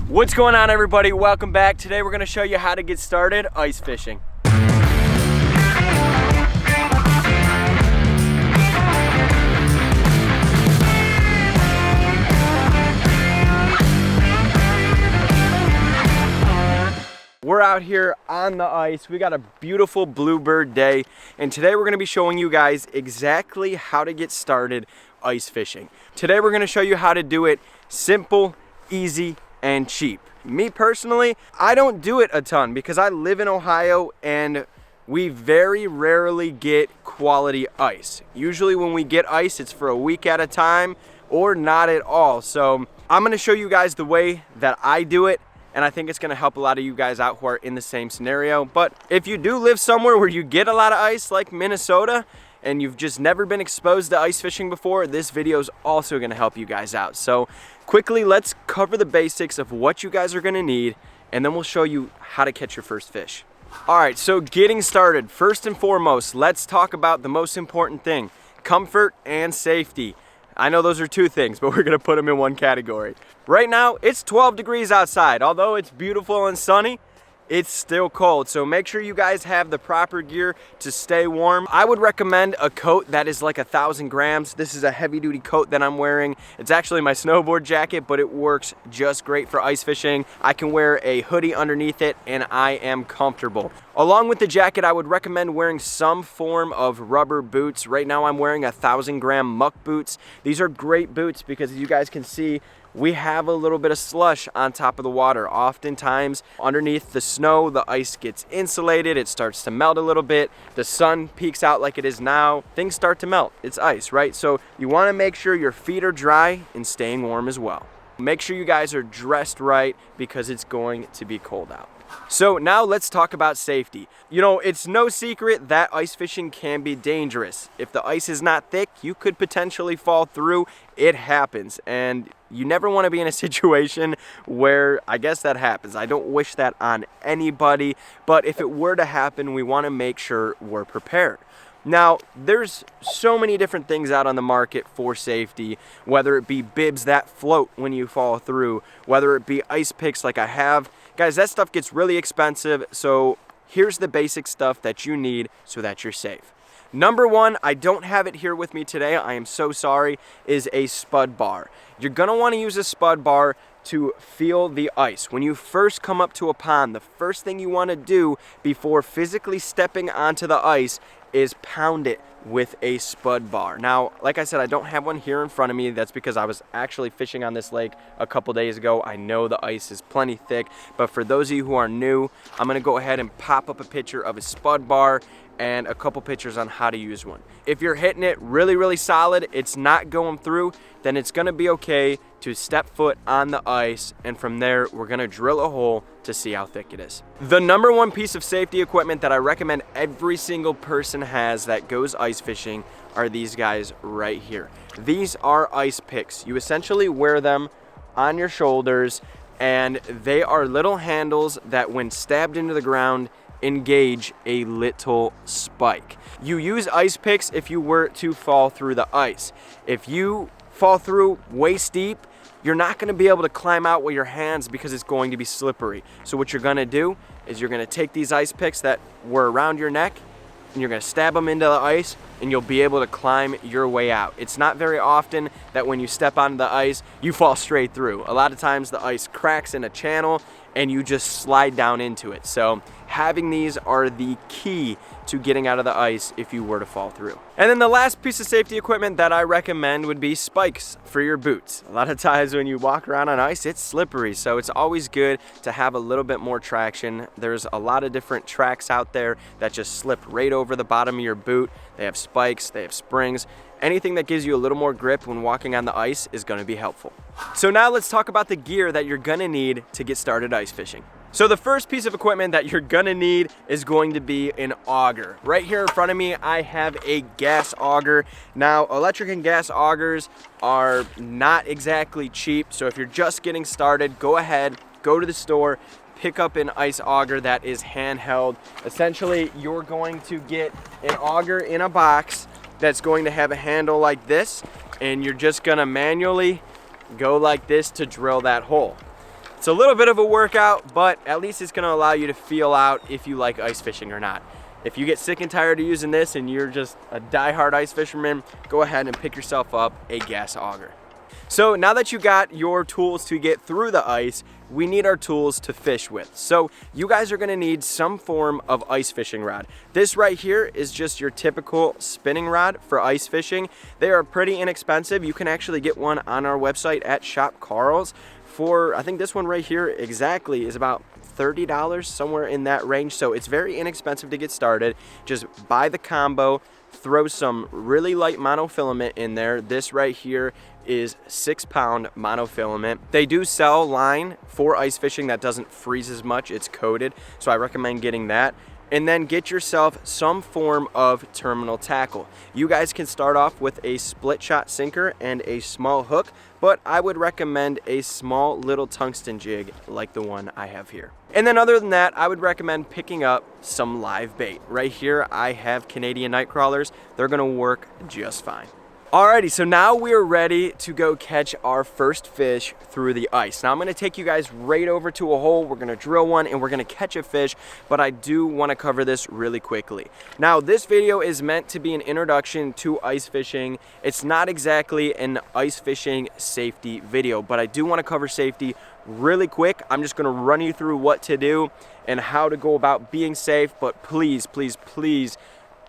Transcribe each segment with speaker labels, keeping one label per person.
Speaker 1: What's going on, everybody? Welcome back. Today we're going to show you how to get started ice fishing. We're out here on the ice. We got a beautiful bluebird day, and today we're going to be showing you guys exactly how to get started ice fishing. Today we're going to show you how to do it simple, easy, and cheap. Me personally, I don't do it a ton because I live in Ohio and we very rarely get quality ice. Usually when we get ice, it's for a week at a time or not at all. So I'm going to show you guys the way that I do it, and I think it's going to help a lot of you guys out who are in the same scenario. But if you do live somewhere where you get a lot of ice like Minnesota and you've just never been exposed to ice fishing before, this video is also going to help you guys out. So quickly, let's cover the basics of what you guys are going to need, and then we'll show you how to catch your first fish. All right, so getting started, first and foremost, let's talk about the most important thing: comfort and safety. I know those are two things, but we're gonna put them in one category. Right now, it's 12 degrees outside. Although it's beautiful and sunny, it's still cold. So make sure you guys have the proper gear to stay warm. I would recommend a coat that is like 1,000 grams. This is a heavy duty coat that I'm wearing. It's actually my snowboard jacket, but it works just great for ice fishing. I can wear a hoodie underneath it and I am comfortable. Along with the jacket, I would recommend wearing some form of rubber boots. Right now I'm wearing 1,000 gram muck boots. These are great boots because, as you guys can see, we have a little bit of slush on top of the water. Oftentimes underneath the snow, the ice gets insulated, it starts to melt a little bit, the sun peeks out like it is now, things start to melt. It's ice, right? So you want to make sure your feet are dry and staying warm as well. Make sure you guys are dressed right because it's going to be cold out. So now let's talk about safety. You know, it's no secret that ice fishing can be dangerous. If the ice is not thick, you could potentially fall through. It happens, and you never want to be in a situation where, I guess, that happens. I don't wish that on anybody, but if it were to happen, we want to make sure we're prepared. Now, there's so many different things out on the market for safety, whether it be bibs that float when you fall through, whether it be ice picks like I have. Guys, that stuff gets really expensive, so here's the basic stuff that you need so that you're safe. Number one, I don't have it here with me today, I am so sorry, is a spud bar. You're gonna wanna use a spud bar to feel the ice. When you first come up to a pond, the first thing you wanna do before physically stepping onto the ice is pound it with a spud bar. Now, like I said, I don't have one here in front of me. That's because I was actually fishing on this lake a couple days ago. I know the ice is plenty thick, but for those of you who are new, I'm gonna go ahead and pop up a picture of a spud bar and a couple pictures on how to use one. If you're hitting it really, really solid, it's not going through, then it's gonna be okay to step foot on the ice, and from there, we're gonna drill a hole to see how thick it is. The number one piece of safety equipment that I recommend every single person has that goes ice fishing are these guys right here. These are ice picks. You essentially wear them on your shoulders, and they are little handles that, when stabbed into the ground, engage a little spike. You use ice picks if you were to fall through the ice. If you fall through waist deep, you're not going to be able to climb out with your hands because it's going to be slippery. So what you're going to do is you're going to take these ice picks that were around your neck and you're going to stab them into the ice, and you'll be able to climb your way out. It's not very often that when you step onto the ice, you fall straight through. A lot of times the ice cracks in a channel and you just slide down into it. So having these are the key to getting out of the ice if you were to fall through. And then the last piece of safety equipment that I recommend would be spikes for your boots. A lot of times when you walk around on ice, it's slippery, so it's always good to have a little bit more traction. There's a lot of different tracks out there that just slip right over the bottom of your boot. They have spikes, they have springs. Anything that gives you a little more grip when walking on the ice is going to be helpful. So now let's talk about the gear that you're going to need to get started ice fishing. So the first piece of equipment that you're gonna need is going to be an auger. Right here in front of me, I have a gas auger. Now, electric and gas augers are not exactly cheap, so if you're just getting started, go ahead, go to the store, pick up an ice auger that is handheld. Essentially, you're going to get an auger in a box that's going to have a handle like this, and you're just gonna manually go like this to drill that hole. It's a little bit of a workout, but at least it's gonna allow you to feel out if you like ice fishing or not. If you get sick and tired of using this and you're just a die-hard ice fisherman, go ahead and pick yourself up a gas auger. So now that you got your tools to get through the ice, we need our tools to fish with. So you guys are gonna need some form of ice fishing rod. This right here is just your typical spinning rod for ice fishing. They are pretty inexpensive. You can actually get one on our website at 𝗙𝗹𝗹𝗶 for, I think this one right here exactly is about $30, somewhere in that range. So it's very inexpensive to get started. Just buy the combo, throw some really light monofilament in there. This right here is 6-pound monofilament. They do sell line for ice fishing that doesn't freeze as much. It's coated, so I recommend getting that. And then get yourself some form of terminal tackle. You guys can start off with a split shot sinker and a small hook, but I would recommend a small little tungsten jig like the one I have here. And then other than that, I would recommend picking up some live bait. Right here, I have Canadian night crawlers. They're gonna work just fine. Alrighty, so now we're ready to go catch our first fish through the ice. Now I'm gonna take you guys right over to a hole. We're gonna drill one and we're gonna catch a fish, but I do wanna cover this really quickly. Now this video is meant to be an introduction to ice fishing. It's not exactly an ice fishing safety video, but I do wanna cover safety really quick. I'm just gonna run you through what to do and how to go about being safe, but please, please, please,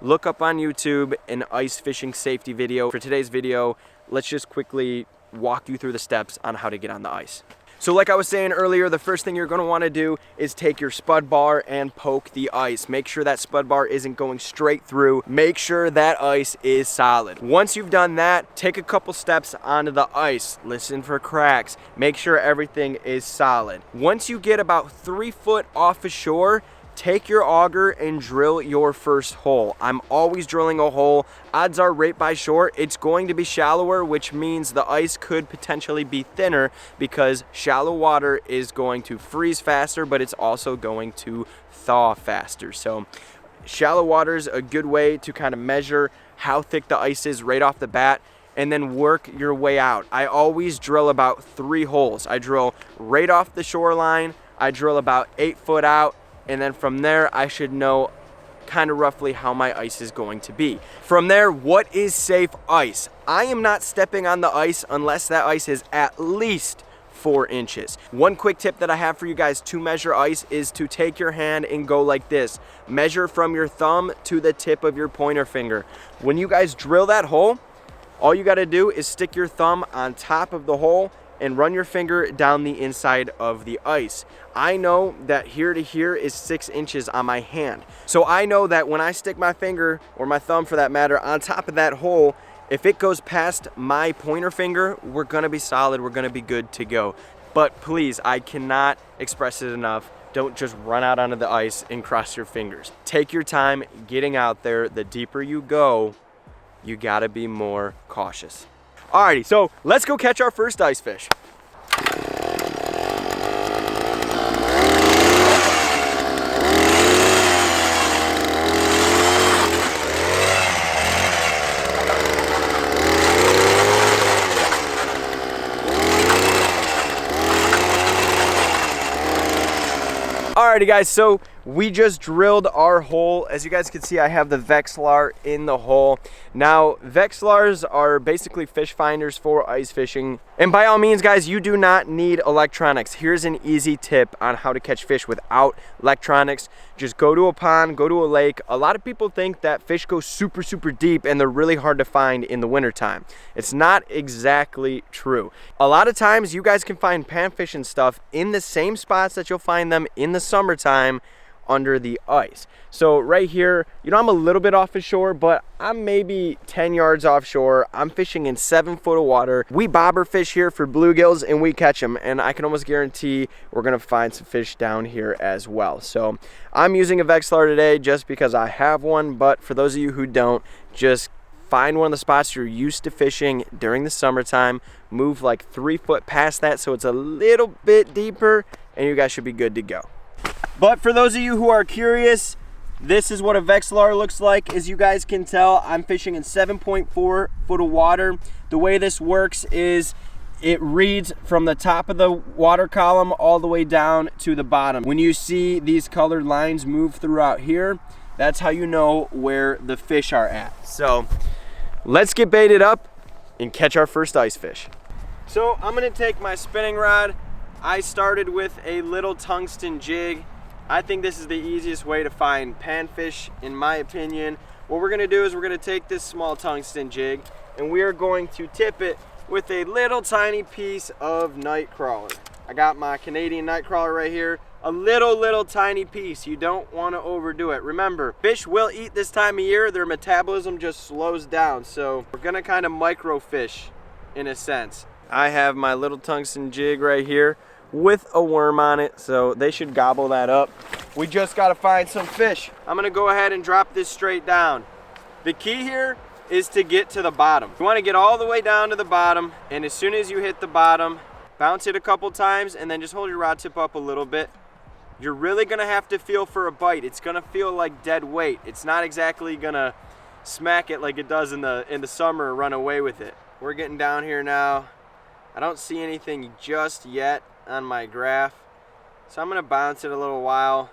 Speaker 1: look up on YouTube an ice fishing safety video. For today's video, let's just quickly walk you through the steps on how to get on the ice. So like I was saying earlier, the first thing you're gonna wanna do is take your spud bar and poke the ice. Make sure that spud bar isn't going straight through. Make sure that ice is solid. Once you've done that, take a couple steps onto the ice. Listen for cracks. Make sure everything is solid. Once you get about 3 foot off the shore, take your auger and drill your first hole. I'm always drilling a hole. Odds are right by shore, it's going to be shallower, which means the ice could potentially be thinner because shallow water is going to freeze faster, but it's also going to thaw faster. So shallow water is a good way to kind of measure how thick the ice is right off the bat, and then work your way out. I always drill about 3 holes. I drill right off the shoreline, I drill about 8 foot out, and then from there I should know kind of roughly how my ice is going to be. From there, what is safe ice? I am not stepping on the ice unless that ice is at least 4 inches. One quick tip that I have for you guys to measure ice is to take your hand and go like this. Measure from your thumb to the tip of your pointer finger. When you guys drill that hole, all you got to do is stick your thumb on top of the hole and run your finger down the inside of the ice. I know that here to here is 6 inches on my hand. So I know that when I stick my finger, or my thumb for that matter, on top of that hole, if it goes past my pointer finger, we're gonna be solid, we're gonna be good to go. But please, I cannot express it enough. Don't just run out onto the ice and cross your fingers. Take your time getting out there. The deeper you go, you gotta be more cautious. Alrighty, so let's go catch our first ice fish. Alrighty guys, so we just drilled our hole. As you guys can see, I have the 𝗙𝗹𝗹𝗶 in the hole. Now, 𝗙𝗹𝗹𝗶s are basically fish finders for ice fishing. And by all means, guys, you do not need electronics. Here's an easy tip on how to catch fish without electronics. Just go to a pond, go to a lake. A lot of people think that fish go super, super deep and they're really hard to find in the wintertime. It's not exactly true. A lot of times, you guys can find panfish and stuff in the same spots that you'll find them in the summertime under the ice. So right here, you know, I'm a little bit off the shore, but I'm maybe 10 yards offshore. I'm fishing in 7 foot of water. We bobber fish here for bluegills and we catch them, and I can almost guarantee we're gonna find some fish down here as well. So I'm using a 𝗙𝗹𝗹𝗶 today just because I have one, but for those of you who don't, just find one of the spots you're used to fishing during the summertime, move like 3 foot past that so it's a little bit deeper, and you guys should be good to go. But for those of you who are curious, this is what a 𝗙𝗹𝗹𝗶 looks like. As you guys can tell, I'm fishing in 7.4 foot of water. The way this works is it reads from the top of the water column all the way down to the bottom. When you see these colored lines move throughout here, that's how you know where the fish are at. So let's get baited up and catch our first ice fish. So I'm gonna take my spinning rod. I started with a little tungsten jig. I think this is the easiest way to find panfish, in my opinion. What we're gonna do is we're gonna take this small tungsten jig and we are going to tip it with a little tiny piece of night crawler. I got my Canadian night crawler right here. A little tiny piece. You don't want to overdo it. Remember, fish will eat this time of year. Their metabolism just slows down. So we're gonna kind of microfish in a sense. I have my little tungsten jig right here with a worm on it, so they should gobble that up. We just gotta find some fish. I'm gonna go ahead and drop this straight down. The key here is to get to the bottom. You wanna get all the way down to the bottom, and as soon as you hit the bottom, bounce it a couple times and then just hold your rod tip up a little bit. You're really gonna have to feel for a bite. It's gonna feel like dead weight. It's not exactly gonna smack it like it does in the summer or run away with it. We're getting down here now. I don't see anything just yet on my graph, so I'm gonna bounce it a little while,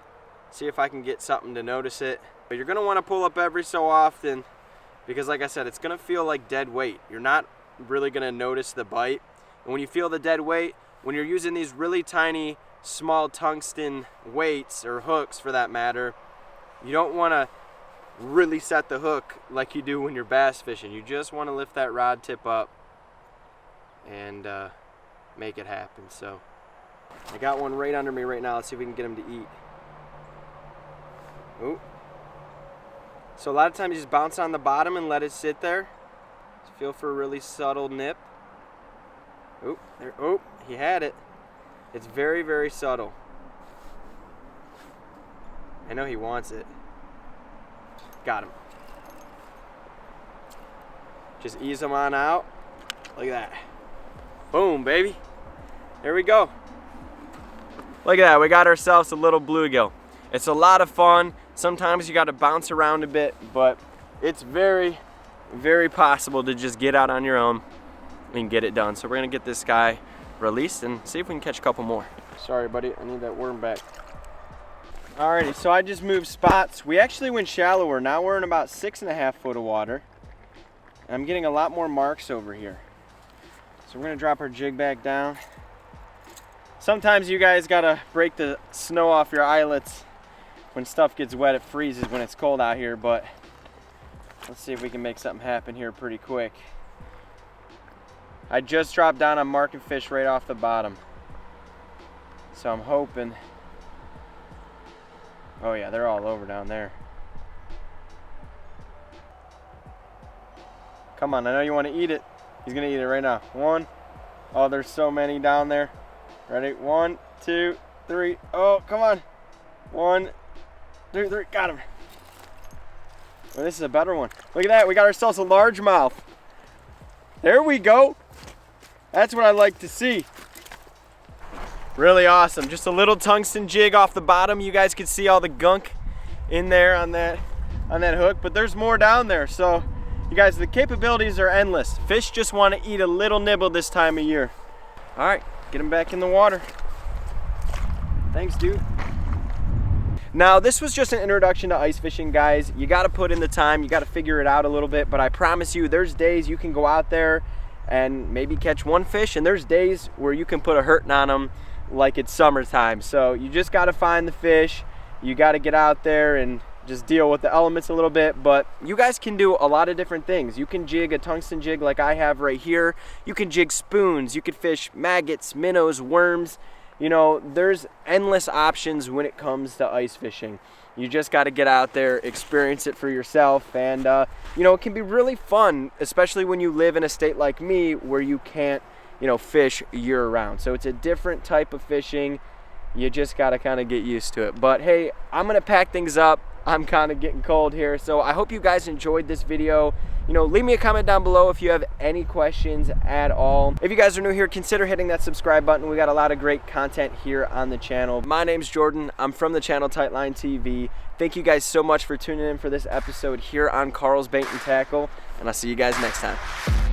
Speaker 1: see if I can get something to notice it. But you're gonna wanna pull up every so often because, like I said, it's gonna feel like dead weight. You're not really gonna notice the bite. And when you feel the dead weight, when you're using these really tiny, small tungsten weights, or hooks for that matter, you don't wanna really set the hook like you do when you're bass fishing. You just wanna lift that rod tip up and make it happen. So I got one right under me right now. Let's see if we can get him to eat. Ooh. So a lot of times you just bounce on the bottom and let it sit there. Just feel for a really subtle nip. Ooh, there, oh, he had it. It's very subtle. I know he wants it. Got him. Just ease him on out. Look at that. Boom, baby. There we go. Look at that, we got ourselves a little bluegill. It's a lot of fun. Sometimes you gotta bounce around a bit, but it's very possible to just get out on your own and get it done. So we're gonna get this guy released and see if we can catch a couple more. Sorry, buddy, I need that worm back. Alrighty, so I just moved spots. We actually went shallower. Now we're in about 6.5 foot of water. I'm getting a lot more marks over here. So we're gonna drop our jig back down. Sometimes you guys gotta break the snow off your eyelets. When stuff gets wet, it freezes when it's cold out here, but let's see if we can make something happen here pretty quick. I just dropped down on marking fish right off the bottom. So I'm hoping, oh yeah, they're all over down there. Come on, I know you want to eat it. He's gonna eat it right now. One. Oh, there's so many down there. Ready? 1, 2, 3. Oh, come on. 1, 2, 3. Got him. Oh, this is a better one. Look at that. We got ourselves a largemouth. There we go. That's what I like to see. Really awesome. Just a little tungsten jig off the bottom. You guys can see all the gunk in there on that hook, but there's more down there. So you guys, the capabilities are endless. Fish just want to eat a little nibble this time of year. All right, get him back in the water. Thanks, dude. Now, this was just an introduction to ice fishing, guys. You got to put in the time. You got to figure it out a little bit, but I promise you, there's days you can go out there and maybe catch one fish, and there's days where you can put a hurting on them like it's summertime. So you just got to find the fish. You got to get out there and just deal with the elements a little bit, but you guys can do a lot of different things. You can jig a tungsten jig like I have right here. You can jig spoons. You could fish maggots, minnows, worms. You know, there's endless options when it comes to ice fishing. You just got to get out there, experience it for yourself, and you know, it can be really fun, especially when you live in a state like me where you can't, you know, fish year-round. So it's a different type of fishing. You just got to kind of get used to it. But hey, I'm gonna pack things up. I'm kind of getting cold here, so I hope you guys enjoyed this video. You know, leave me a comment down below if you have any questions at all. If you guys are new here, consider hitting that subscribe button. We got a lot of great content here on the channel. My name's Jordan. I'm from the channel TightLineTV. Thank you guys so much for tuning in for this episode here on Carl's Bait and Tackle, and I'll see you guys next time.